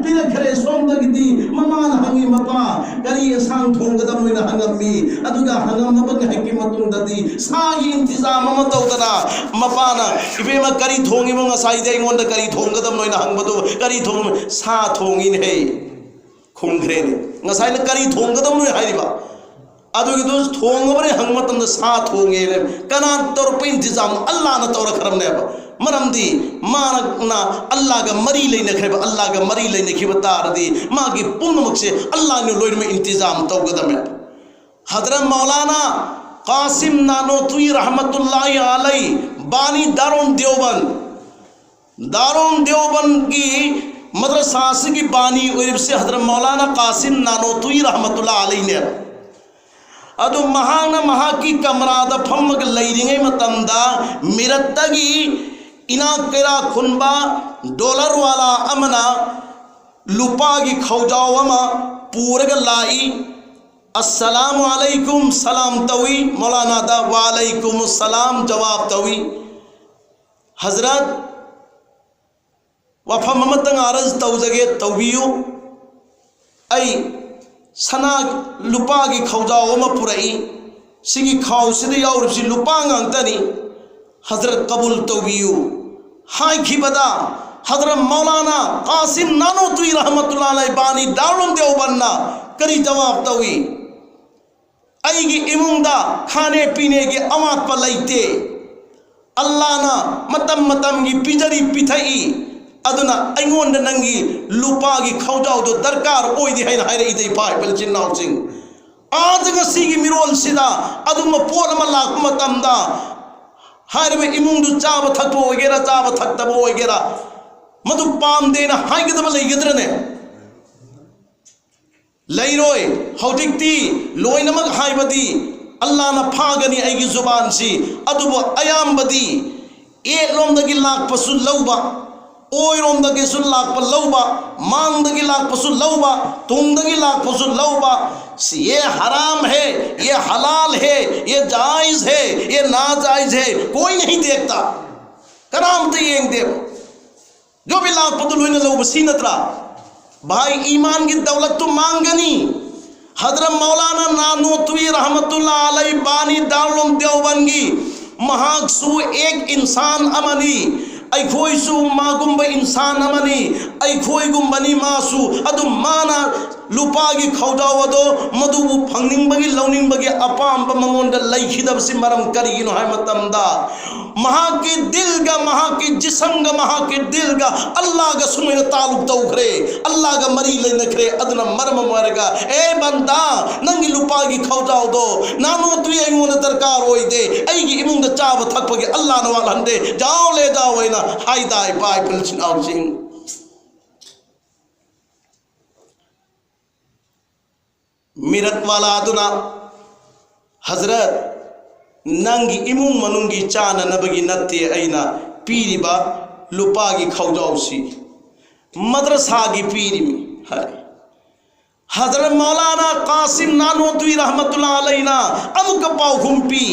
पिरखरे सोमदगी ममान हंगी मपा करी सांग थोंगदम मोइना हंगमी अदुगा हंगमबग हकी मतुंगददी सागी इंतजाम अमा तौदना मपाना इबेमा करी थोंगी मो ngसाइदे इंगोंदा करी थोंगदम मोइना हंगबदो करी थोंग सा थोंगिन हे खुंग्रेने ngसाइना करी थोंगदम मोइ हाइबा अदुगी दो थोंगबरे हंगमतंद सा थोंगे कना तौर इंतजाम अल्लाह ना तौर खरमनेबा मरमदी माना अल्लाह का मरी लेने अल्लाह का मरी लेने तारदी मागी पुनमुख से अल्लाह ने लोई में इंतजाम तौगदम हजरत मौलाना कासिम नानोतवी रहमतुल्लाहि अलैहि बानी दारुल देवबंद की मदरसा की बानी से हजरत मौलाना कासिम नानोतवी रहमतुल्लाहि अलैहि ने अदु महाना महा की कमराद फमग लैरिंगे मतंदा मिरत्तगी इना केरा खुनबा डॉलर वाला अमना लुपा की खौजाव अमा पूरग लाई अस्सलामु अलैकुम सलाम तवी मौलाना दा वालेकुम सलाम जवाब तवी हजरत वफा ममतंग आरज तौजगे तौबियु आई सना लुपा की खौजाव अमा पुरई सिगी खाव सिदे याउरसी लुपा गांगतनी हजरत कबूल तौबियु हाय खिबदा हजरत मौलाना कासिम नानोतवी रहमतुल्लाहि अलैहि बानी दारुल देवबंद करी जवाब तवी आईगी इमुंदा खाने पीने के अमात पर लैते अल्लाह ना मतम मतम की पिजरी पिथई अदुना अइंगोंद नंगी लुपा की खौजाव दो दरकार ओइदी हैन हायरे इदे पाय बल चिन्नाव सिंह आज गसी की मिरोल सिदा अदुम पोल मलाक मतमदा हर वे इमुंदु चाब थकबो वगैरह चाब थकतबो वगैरह मधु पाम देना हाइगदम लेगद्रने लैरोय हौजिक्ति लोइनमक हाइबदी अल्लाह ना फागनी आइगी जुबान सी अदुबो अयामबदी ए लोमदगी लाख पसु लौबा ओय रोमदगी सुन लाख पर लौबा मांगदगी लाख पसु लौबा तुंगदगी लाख पसु लौबा ये हराम है ये हलाल है ये जायज है ये नाजायज है कोई नहीं देखता कराम तो ये देव जो भी लाख पदुल हुई लोग सीनतरा भाई ईमान की दौलत तो मांगनी हजरत मौलाना नानोतवी रहमतुल्लाहि अलैहि बानी दारुल देवबंदी महासु एक इंसान अमनी अखोयसु मागुंब इंसान अमनी अखोयगुंबनी मासु अदु माना लुपागी खौजावदो मधुबु फंगनिंबगी लौनिंबगी अपाम मंगोंद लैखिदबसि मरम करिगिनो हाय मतमदा महा के दिल गा महा के जिस्म गा महा के दिल गा अल्लाह गा सुमेन ताल्लुक तौखरे अल्लाह गा मरी ले नखरे अदना मरम मरगा ए बंदा नंगी लुपागी खौजावदो नानो तुई अइमोन दरकार होई दे अइगी इमुंद चाब थकपगे अल्लाह न वाला हंदे जाओ ले जाओ वैना हाय दाय पाय फिलचिन आउसिंग मिरत वाला अदुना हजरत नंगी इमुंग मनुंगी चाना नबगी नत्ते अइना पीरिबा लुपागी खौजाउसी मदरसा की पीरिमी है हजरत मौलाना कासिम नानोतवी रहमतुल्लाहि अलैहि ना अमुक पाउहुंपी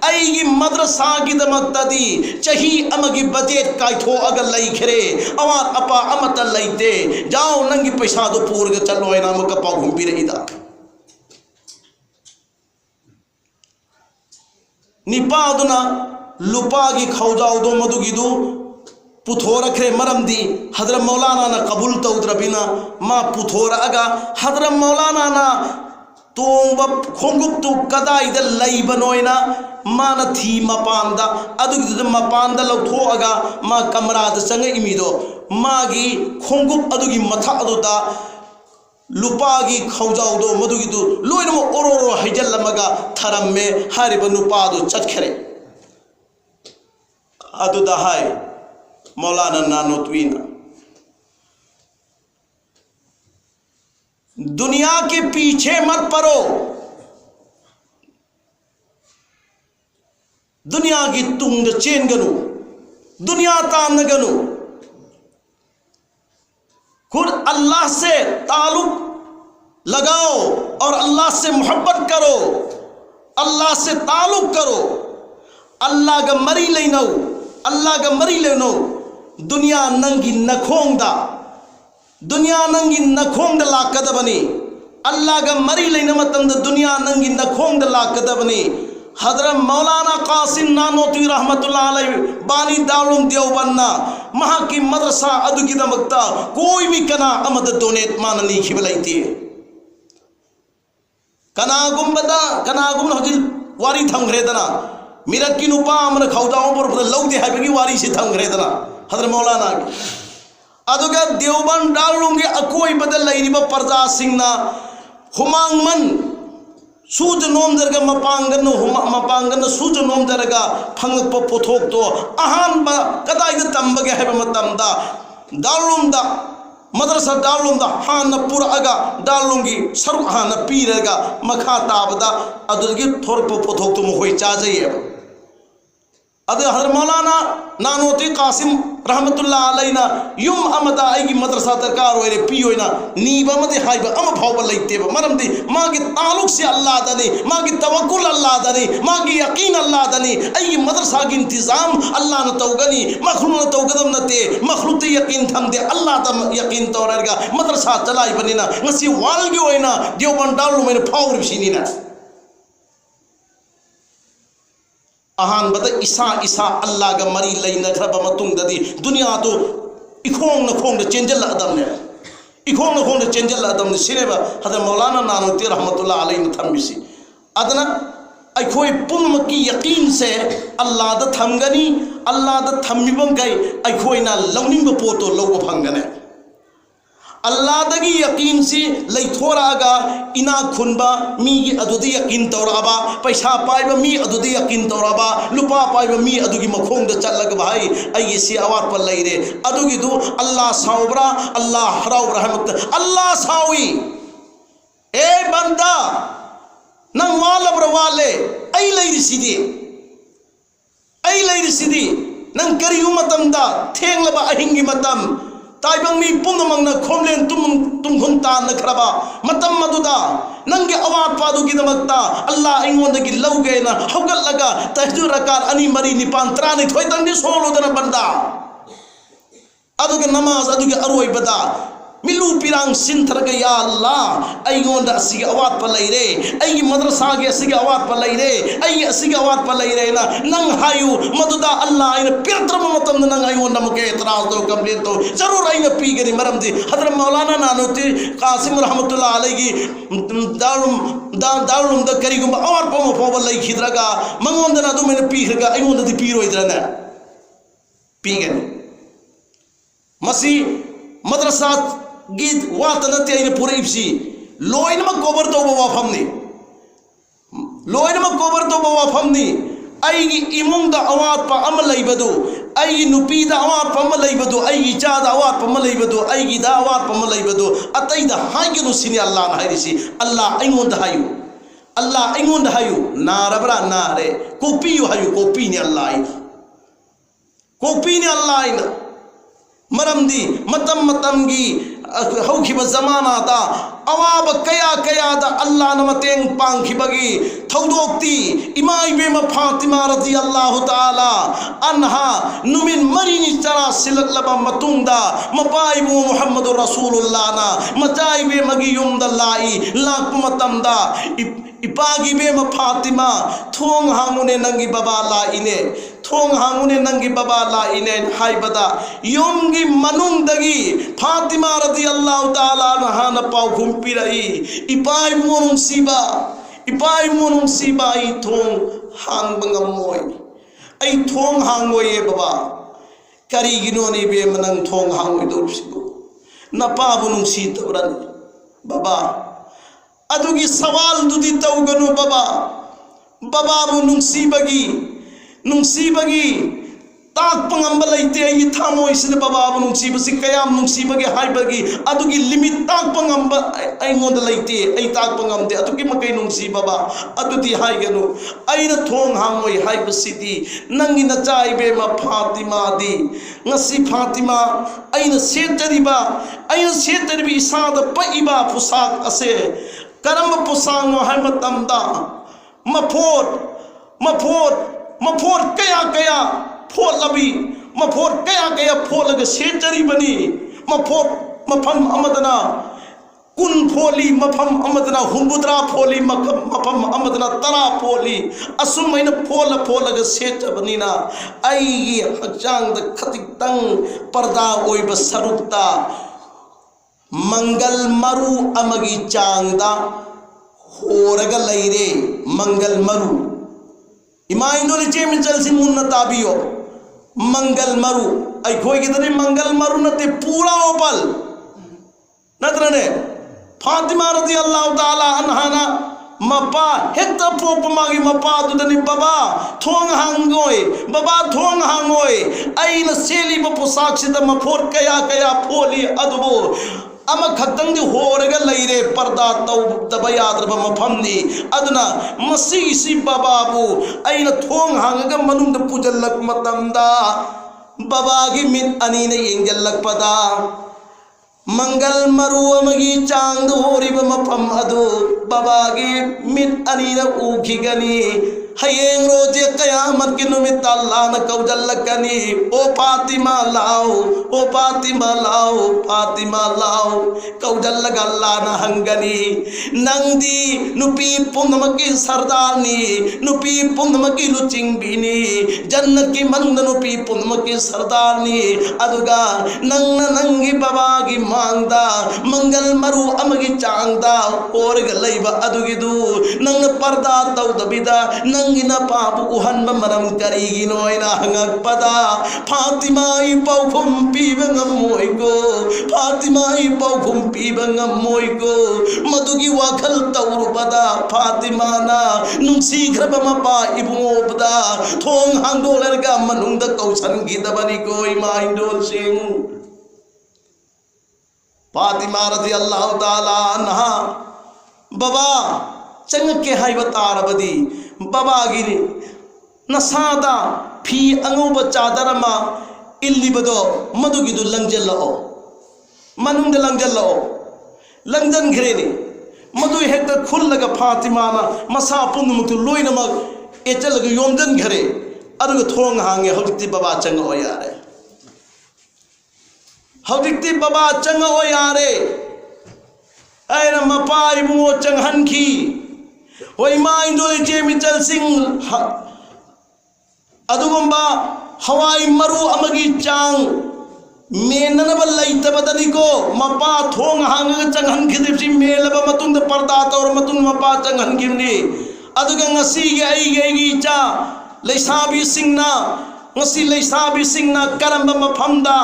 अइगी मदरसा की दमक्तदी चही अमगी बजेट काइथो अगर लई खरे अवार अपा अमत लईते जाओ नंगी पैसा दो पूर्ग चलो है ना अमुक पाउहुंपी रहीदा निपादुना लुपागी खौजाउदो मधुगिदु पुथोरखे मरमदी हजरत मौलाना ना कबूल तौद्रबिना मा पुथोरगा हजरत मौलाना ना तोंब खोंगुप्तु कदाइद लैबनोइना माना थी मपांदा अदुगिदु मपांदा लौथोअगा मा कमराद संग इमिदो मागी खोंगुप अदुगी मथा अदुदा लुपागी खौजाउदो मधुगिदु लोइनमो ओरोरो हैजल्लमगा थरम्मे हारिब नुपादु चटखरे अदुदा हाय मौलाना नानोतवीना दुनिया के पीछे मत पड़ो दुनिया की तुंग चेन गनु दुनिया तान गनु खुद अल्लाह से ताल्लुक लगाओ और अल्लाह से मोहब्बत करो अल्लाह से ताल्लुक करो अल्लाह का मरी लेनो, अल्लाह का मरी लेनो दुनिया नंगी नखोंदा दुनिया नंगी नखोंग लाकदबनी अल्लाह का मरी लेने मतम दुनिया नंगी नखोंग लाकदबनी हजरत मौलाना कासिम नानोती रहमतुल्लाह अलैहि बानी दारुल देवबन्ना महा की मदरसा अदुगी दमकता कोई भी कना अमद डोनेट माननी खिबलाइती कनागुम हजिल वारी थमग्रेदना मिरत की नुपा अमन खौदाओं पर लौदे हाइबगी वारी से थमग्रेदना हजरत मौलाना अदुगा देवबन दारुंगे अकोई बदल लैरिबा प्रजा सिंहना हुमांगमन सूज नोमदरगा मपांगन सूज नोमदरगा फंगप पोथोक तो अहानबा कदाइद तंबगे है मतमदा दारुंदा मदरसा दारुंदा हान पुरअगा दारुंगी सर हान पीरगा मखा ताबदा अदुगी थोरप पोथोक तो मोय चाजैय अद हजरत मौलाना नानोती कासिम रहमतुल्लाह अलैना युम अमदा आईगी मदरसा दरकार होरे पियोइना नीबा मदे हाइबा अम फावबा लैतेबा मरमदी मागी ताल्लुक से अल्लाह दनी मागी तवक्कुल अल्लाह दनी मागी यकीन अल्लाह दनी आई मदरसा की इंतजाम अल्लाह न तौगनी मखलूक न तौगदम नते मखलूक ते यकीन थमदे अल्लाह तम यकीन तौरगा मदरसा चलाई बनिना ngasi walgi होइना Devban दालु main फावर बिसिनीना Ahaan बद इसा अल्लाह का मरी लेनख्रब मतुंगददी दुनिया तो इखोंग नखोंग चेंजल अदमने इखोंग नखोंग चेंजल अदमने सिनेबा हजरत मौलाना नानोती रहमतुल्लाह अलैहि थम्बिसी अदना अखोई पुम की यकीन से अल्लाह द थमगनी अल्लाह द थम्मिबं गई अखोइना लौनिंग पोतो लौब फंगने अल्लाह दगी यकीन से लैथोरागा इना खुनबा मी अदुदी यकीन तौराबा पैसा पाइबा मी अदुदी यकीन तौराबा लुपा पाइबा मी अदुगी मखोंग द चलग भाई आई से अवात पर लैरे अदुगी दु अल्लाह साउबरा अल्लाह हराउ रहमत अल्लाह सावी ए बंदा नंग वालब्र वाले आई लैरी सिदी नंग करियु मतमदा थेंगलबा अहिंगी मतम ताइबंग मी पुनमंगना खोमलेन तुम हुंता नखरबा मतम मदुदा नंगे अवात पादुगी दमकता अल्लाह इंगोंदगी लौगेना हौगलगा तहज्जुद रकात अनि मरी निपान त्रानि थोइतंगी सोलोदना बंदा अदुगे नमाज अदुगे अरोय बदा मिलू पिरांग सिंथरगे या अल्लाह इंगोंदा असिगे अवात पर लैरे आई मदरसा गे असिगे अवात पर लैरे आई असिगे अवात पर लैरे ना नंग हायु मदुदा अल्लाह इन पिरत्रम मतम नंग इंगोंदा मके इतराज दो कंप्लेंट तो जरूर आई पीगरी मरमदी हजरत मौलाना नानोती कासिम रहमतुल्लाह अलैहि दारुम द करिगुम अवात पम फोबल लै खिद्रगा मंगोंदना दु मेन पीखरगा इंगोंदा दि पीरोइद्रना पीगन मसी मदरसा गीत वात नते आइने पूरे इप्सी लोइनमक कोबर तो वाफमनी लोइनमक कोबर तो वाफमनी आइगी इमुंग दा अवात पा अम लैबदु आइगी नुपी दा अवात पा अम लैबदु आइगी चा दा अवात पा अम लैबदु आइगी दा अवात पा अम लैबदु अतै दा हाइगे नुसिनी अल्लाह ना हाइरिसी अल्लाह इंगोंद हायु अल्लाह इंगोंद हायु नारबरा नारे कोपियु हायु कोपी ने अल्लाह इन मरमदी मतम की हौखिब जमाना दा अवाब कया कया दा अल्लाह न मतेंग पांखिबगी थौदोक्ति इमा इबेम फातिमा रज़ियल्लाहु ताला अन्हा नुमिन मरिनी चरा सिलकलबा मतुंगदा मपाइबु मुहम्मदुर रसूलुल्लाह ना मचाइबे मगी युमदल्लाई लाख मतमदा इपागी बेम फातिमा थोंग हांगुने नंगी बाबा ला इने थोंग हांगुने नंगी बाबा ला इने हाइबदा योमगी मनुंगदगी फातिमा रज़ियल्लाहु ताला अन्हा न पाउ घुमपिरई इपाई मोनुंग सिबा ई थोंग हांग बंगमोय आई थोंग हांगोय बाबा करिगिनोनी बे मनंग थोंग हांगोय दोरसिबो नपाबु नुंसी तबरन बाबा अदुगी सवाल दुदी तौगनु बाबा बाबाबु नुंसीबगी ताक पंगंब लैते आई थामोय सिने बाबाबु नुंसीबसि कयाम नुंसीबगी हाइबगी अदुगी लिमिट ताक पंगंब आइंगोंद लैते आई ताक पंगंदे अदुगी मकै नुंसी बाबा अदुदी हाइगनु आइना थोंग हांगोय हाइबसिदी नंगी नचाइबे मा फातिमा दी ngasi फातिमा आइना सेतरिबी इसाद पइबा पुसाक असे करम पुसांगो है मतमदा मफोट कया फोल लबी मफोट कया फोल लगे सेचरी बनी मफोट मफम अमदना कुन फोली मफम अमदना हुंबुद्रा फोली मफम अमदना तरा फोली असुमैन फोलग सेटबनिना अई हक्चांग खतितंग पर्दा ओइब सरुक्ता मंगल मरु अमगी चांगदा होरगा लैरे मंगल मरु इमा इंदोली चे मिचल सिंह मुन्ना ताबियो मंगल मरु अखोई की मंगल मरु नते पूरा ओपल नत्रने फातिमा रजी अल्लाह ताला अन्हाना मपा हेक्ता पोप मागी मपा दुदनी बाबा थोंग हांगोय बाबा थोंग हांगोय अइन सेली पोशाक सिदा मफोर कया कया फोली अदबो अमा खतंग होरगा लैरे पर्दा तब याद्रब मफमनी अदुना मसी बाबाबू अइन थोंग हांगगा मनुंग पुजल्लक मतमदा बाबागी मित अनी ने येंगल्लकपदा मंगल मरु अमगी चांद होरिब मफम अदु बाबागी मित अनी ने ऊखिगनी हयेंग रोजे कयामत की नुमित अल्लाह न कौजल्लकनी ओ फातिमा लाओ फातिमा लाओ कौजल्लक अल्लाह न हंगनी नंदी नुपी पुंदमकी सरदारनी नुपी पुंदमकी लुचिंगबिनी जन्नत की मंद नुपी पुंदमकी सरदारनी अदुगा नंगना नंगी बाबागी मांगदा मंगल मरु अमगी चांगदा ओरग लैबा अदुगिदु नंग पर्दा तौदबिदा नंगिना पाप उहन मरम करीगिनो इना हंगपदा फातिमाई पौखुम पीबंगमोइको फातिमाई पौखुम पीबंगमोइको मधुगी वाखल तौरुबदा फातिमाना नुंसीग्रब मपा इबुंगोबदा थोंग हांगदोलरगा मनुंगदा कौसनगिदबनिको इमा इंदोल सिंह फातिमा रज़ी अल्लाह ताला अन्हा बाबा चंग के हाई बतारबदी बाबा गिरी नसादा फी अंगोब चादरमा इल्लिबदो मधुगिदु लंजल्लाओ मनुंग लंजल्लाओ लंजन घरेनी मधु हेक्ट खुल्लगा फातिमाना मसा पुंदमुतु लोइनमक एचलगा योमजन घरे अदुगा थोंग हांगे हौजिक्ति बाबा चंगो यारे हौजिक्ति बाबा चंगो यारे ऐना मपा इबुंगो चंगहनखी वही माँ इंदोली चे मिचल सिंह अदुगुम्बा हवाई मरु अमगी चांग मेननब लैतबदनिको मपा थोंग हांग चंगहन खिदिबसी मेलब मतुंग पर्दा तौर मतुंग Mopa चंगहन खिबनी अदुगा ngasi ge ai cha leisabi singna ngasi leisabi singna karamba mafamda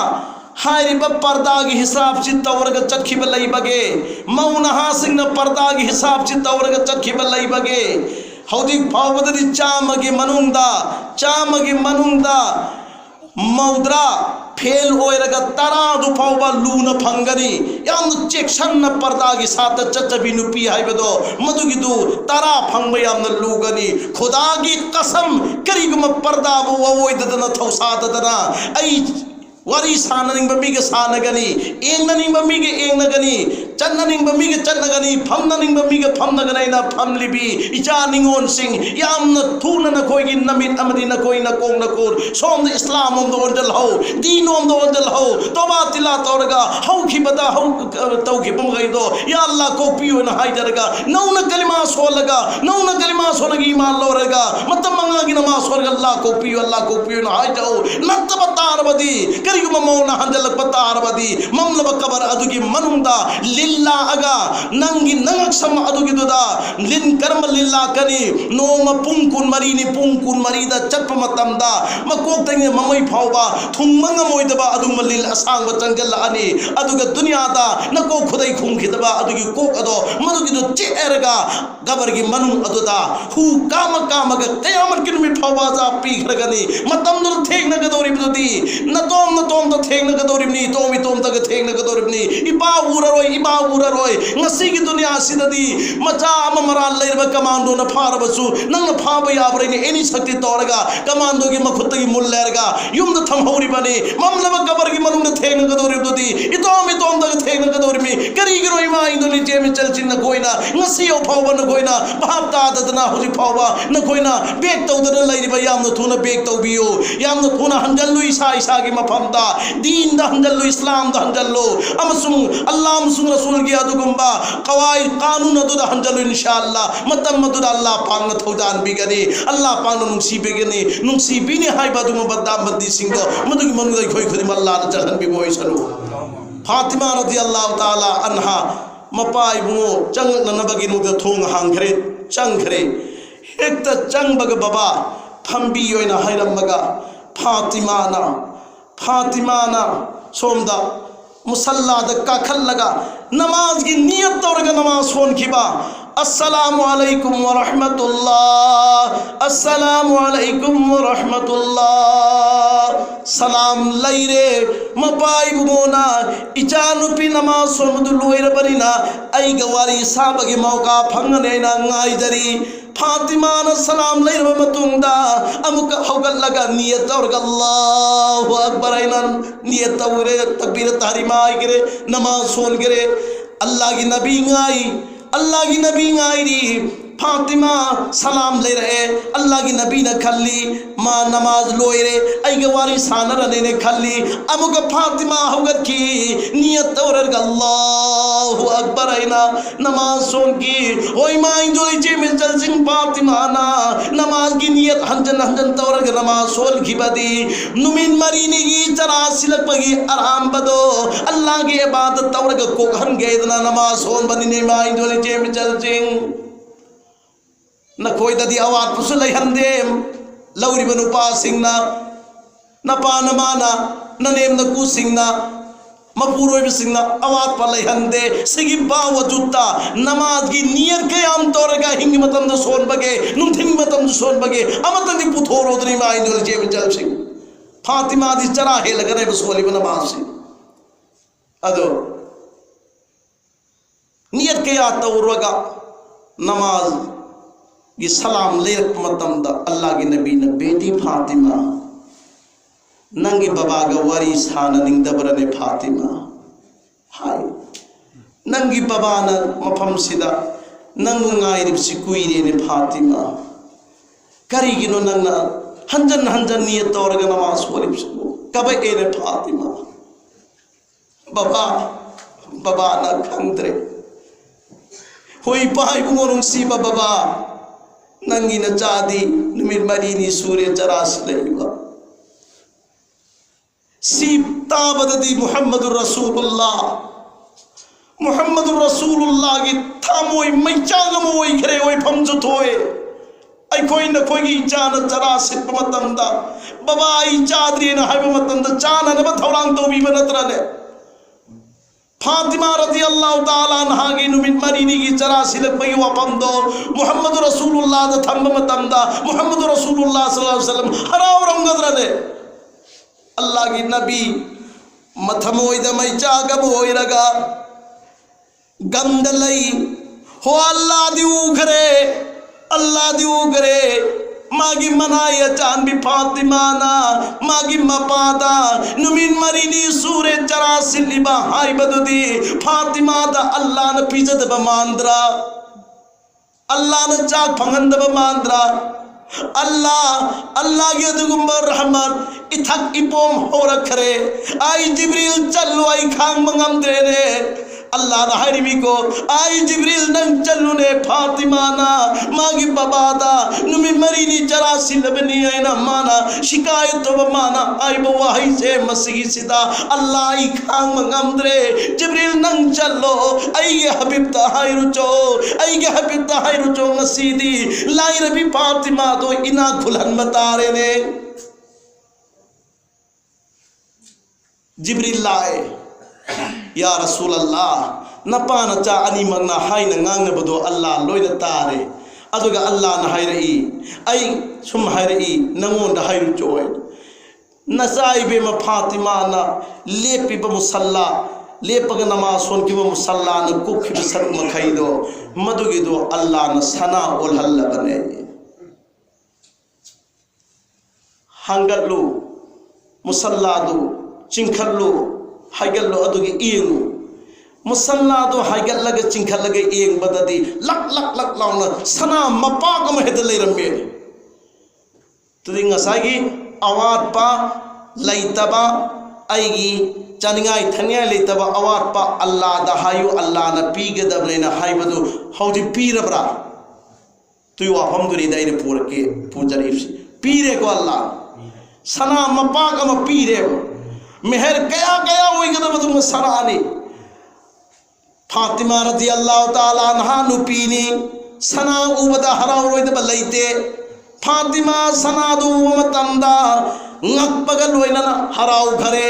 Harib पर्दा की हिसाब से तौरग चखिब लैबगे मौनहा सिंह पर्दा की हिसाब से तौरग चखिब लैबगे हौदिक फावदि चामगी मनुंगदा मौद्रा फेल होयरग तरादु फावबा लून फंगनी याम चेक्शन पर्दा की साथ चचबी नुपी हाइबदो मधुगिदु तरा फंग याम लूगनी खुदा की कसम करीगम पर्दा बो ओइददना थौसाददना आई वारी साननिंग बमी के सानगनी एंगनिंग बमी के एंगनगनी चन्ननिंग बमी के चन्नगनी फमननिंग बमी के फमनगनी ना फमलिबी इचा निंगोन सिंह याम न थून न कोई की नमित अमदी न कोई न कोंग न कोर सोम द इस्लाम ओम द ओंजल हो दीन ओम द ओंजल हो तोबा तिला तोरगा हौ की बदा हौ तौ की बम गई दो या अल्लाह को पियो न हाय जरगा नौ न कलिमा सोलगा नौ न कलिमा सोलगी ईमान लोरगा मतलब मंगा की नमाज सोलगा अल्लाह को पियो न हाय जाओ नत बतार बदी करिगुम मौना हंजल पतार बदी ममलब कबर अदुगी मनुंदा लिल्ला अगा नंगी नंगक सम अदुगी दुदा लिन कर्म लिल्ला कनी नोम पुंकुन मरीदा चप मतमदा मकोक तंगे ममई फावबा थुंगमंग मोइदबा अदुम लिल असांग चंगल अनि अदुगा दुनिया दा नको खुदै खुंखिदबा अदुगी कोक अदो मदुगी दु चेरगा गबरगी मनु अदुदा हु काम ग कयामत किन मि फावबा जा पी खरगनी मतम नु थेक न गदोरी बुदी नतोम तो थेंग न गदोरिबनी तोम तक थेंग न गदोरिबनी इबा उररोय ngasi की दुनिया सिददी मचा ममरा लेरब कमांडो न फारबसु नंग फाब याबरेनी एनी शक्ति तोरगा कमांडो की मखुत की मुल लेरगा युम द थमहौरी बने ममलब कबर की मनु न थेंग न गदोरिबदी इतोम तक थेंग न गदोरिबनी करी गिरो ꯏꯃꯥꯏꯗꯣ ꯂꯤꯆꯦꯝ ꯆꯜꯁꯤꯡ ꯅꯈꯣꯏꯅ ꯉꯁꯤ ꯐꯥꯎꯕ ꯅꯈꯣꯏꯅ ꯚꯥꯞ ꯇꯥꯗꯗꯅ ꯍꯧꯖꯤꯛ ꯐꯥꯎꯕ ꯅꯈꯣꯏꯅ ꯕꯦꯛ ꯇꯧꯗꯅ ꯂꯩꯔꯤꯕ ꯌꯥꯝꯅ ꯊꯨꯅ ꯕꯦꯛ ꯇꯧꯕꯤꯌꯨ ꯌꯥꯝꯅ ꯊꯨꯅ ꯍꯟꯖꯜꯂꯨ ꯏꯁꯥꯒꯤ ꯃꯐꯝꯗ दीनदा हंजल्लो इस्लाम दा हंजल्लो अमसुंग अल्लाह अमसुंग रसूल की अदुगुंबा कवाई कानून अदुदा हंजल्लो इंशाअल्लाह मतम मदुदा अल्लाह पाक न थौदान बिगनी अल्लाह पाक न नुंसी बिगनी नुंसी बिनी हाय बादुम बद्दा बद्दी सिंह मदुगी मनुदा खोई खुदी अल्लाह न चलन बि मोय सनु फातिमा रदियल्लाहु ताला अन्हा मपाई बुंगो चंग ननबगी नुदा थोंग हांखरे चंगखरे हेक्ता चंगबग बाबा फंबी योइना हायरमगा फातिमाना सोमदा मुसल्ला द काखल्लगा नमाज की नियत तौरगा नमाज सोन खिबा अस्सलामु अलैकुम व रहमतुल्लाह अस्सलामु अलैकुम व रहमतुल्लाह सलाम लैरे मपाई बुमोना इचानुपी नमाज सोमदु लोइरबनिना आइगा वारी साबगे मौका फंगनेना ngaidari फातिमा न सलाम लैरब मतुंगदा अमुक हौगल्लगा नियत तौरगा अल्लाहु अकबर आइना नियत तौरे तकबीर तहरीमा आइगरे नमाज सोन गिरे अल्लाह की नबी री फातिमा सलाम ले रहे अल्लाह की नबी ने खल्ली माँ नमाज लोयरे आई वारी सानर ने खल्ली अमुक फातिमा होगत की नियत तौरर अल्लाहु अकबर आइना नमाज सोन की ओई माई जोई जे मिजल सिंह फातिमा ना नमाज की नियत हंजन तौरर नमाज सोल की बदी नुमिन मरीने की चरा सिलक पगी आराम बदो अल्लाह की इबादत तौरर को हन गेदना नमाज सोन बनी ने माई जोई जे मिजल सिंह नखोइददी अवात पुसु लैहंदे लौरिबा नुपा सिंगना नपा नमाना ननेम नकु सिंगना मपुरोइब सिंगना अवात पा लैहंदे सिगी बावजुद्दा नमाज की नियत के आम तौरगा हिंग मतम द सोन बगे नुथिंग मतम द सोन बगे अमतंगी पुथोरोदनी माई जोल जेब जल सिंह फातिमा दी चरा हे लगरे बसोली नमाज से अदो नियत के आ तौरगा नमाज ये सलाम लेरक मतमदा अल्लाह की नबी ने बेटी फातिमा नंगी बाबा का वरी साना निंदबरने फातिमा हाय नंगी बाबा न मफम सिदा नंगु ngairib sikuire ne फातिमा करी गिनो नंगना हंजन नियत तौरगा नमाज सोलिब सको कबे ने फातिमा बाबा ना खंद्रे होई पाई बुंगोरुंग सीबा बाबा नंगी न चादी निमिर मरीनी सूर्य चरास लेगा सीब ताबददी मुहम्मदुर रसूलुल्लाह की थामोई मैचांग मोई खरे ओई फमजु थोए आई कोई न कोई की जान चरास मतंदा बाबा आई चादरी न हाय मतंदा चान न थौरांग तो भी बनतरने फातिमा रज़ियल्लाहु ताला अन्हा की नुमिन मरीनी की चरा सिलक पई वपमदो मुहम्मद रसूलुल्लाह द थंब मतंदा मुहम्मद रसूलुल्लाह सल्लल्लाहु अलैहि वसल्लम हराव रंगदरने अल्लाह की नबी मथमोइद मैचा गमोइरगा गंदलई हो अल्लाह दी उगरे मागी मनाया चांद भी फातिमा ना मागी मपादा नुमिन मरीनी सूरे चरा सिलिबा हाय बदुदी फातिमा दा अल्लाह न पिजद बमांद्रा अल्लाह न चाक फंगंद बमांद्रा अल्लाह के दुगुंबर रहमत इथक इपोम हो रखरे आई जिब्रील चलो आई खांग मंगम देने अल्लाह ना हरिमी को आई जिब्रील नंग चलू ने फातिमा ना मागी बबादा नुमी मरीनी चरा सिलबनी है ना माना शिकायत तो माना आई बवाही से मसीही सिदा अल्लाह आई खांग मंगम दे जिब्रील नंग चलो आई हबीब ताहाई रुचो मसीदी लाई रबी फातिमा तो इना खुलन बतारे ने जिब्रील लाए या रसूल अल्लाह नपा नचा अनी मंगना हाई न ngangnabado अल्लाह लोइना तारे अदुगा अल्लाह न हाइरई आई सुम हाइरई नंगोंदा हाइरु चोय नसाई बे म फातिमा ना लेपि ब मुसल्ला लेपगा नमाज सोन की मुसल्ला न कुख सर मखैदो मदुगी दो अल्लाह न सना ओल हल्ला बने हंगल्लु मुसल्ला दो चिंखल्लु हाइगल्लु अदुगी इयंगु मुसल्लादो हाइगल्लगे चिंखल्लगे येंबददी लक लक लक लाउना सना मपाक अम हेद लेरमे तुदि ngसागी अवाटपा लैतबा आइगी चानिंगाई थनिया लेतबा अवाटपा अल्लाह दा हायु अल्लाह ना पीगदबनेना हाइबदु हौदि पीरबरा तुय वाफम दुरी दाइरे पुरके पुजरीफ पीरे को अल्लाह सना मपाक अम पीरे मेहर कया कया होइगदबदु सरानी फातिमा रजी अल्लाह ताला अन्हा नुपीनी सना उबदा हरावरोइदबा लैते फातिमा सना दु मतंदा ngakpaga loina haraw khare